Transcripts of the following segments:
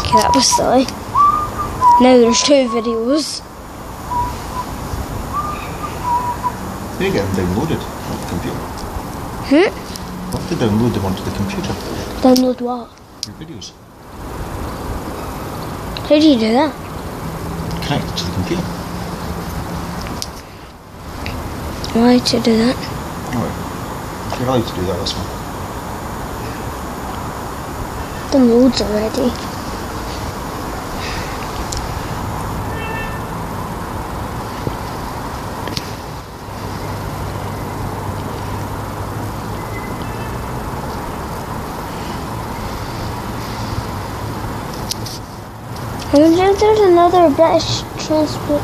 Okay, that was silly. Now there's 2 videos. They get them downloaded on the computer. Hmm? You have to download them onto the computer. Download what? Your videos. How do you do that? Connect it to the computer. Why to do that? Alright. You're allowed to do that this one. Done loads already. I wonder if there's another British Transport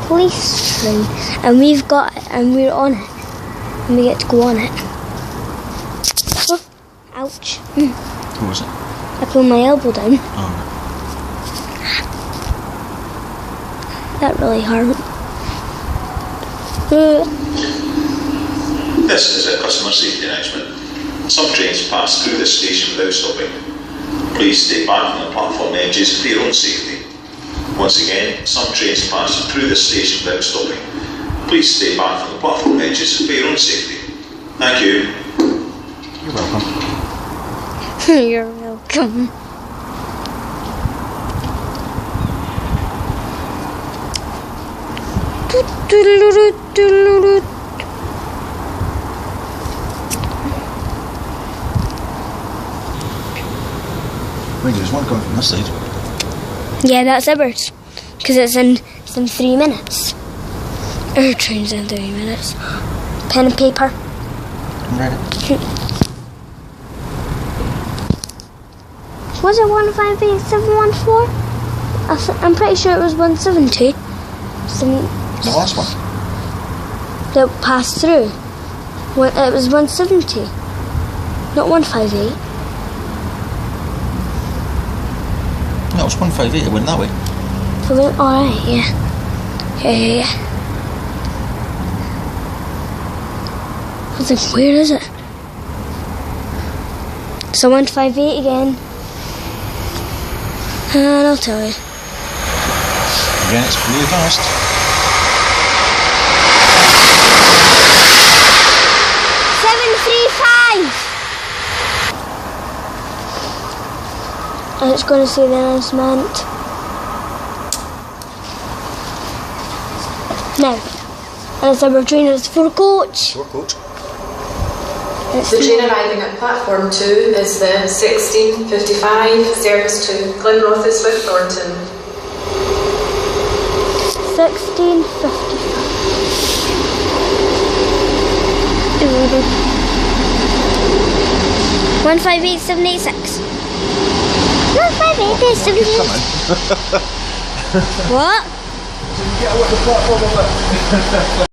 Police train, and we've got it, and we're on it, and we get to go on it. Oh, ouch. Who was it? I pulled my elbow down. Oh. That really hurt. This is a customer safety announcement. Some trains pass through this station without stopping. Please stay back from the platform edges for your own safety. Once again, some trains pass through this station without stopping. Please stay back from the platform edges for your own safety. Thank you. You're welcome. You're welcome. Wait, there's one coming from this side. Yeah, that's ours. Because it's in 3 minutes. Our train's in 3 minutes. Pen and paper. I'm ready. Was it 158714? I'm pretty sure it was 170. The last one. That passed through. It was 170. Not 158. No, it was 158. It went that way. So we went, alright, yeah. Yeah. I was like, where is it? So 158 again. And I'll tell you. Again, it's really fast. And it's going to say the announcement. Now, and it's our train, it's 4 coach. 4 coach. It's The train arriving at platform 2 is the 1655 service to Glenrothes with Thornton. 1655. 158786. 158786. What? So you get away the platform of it.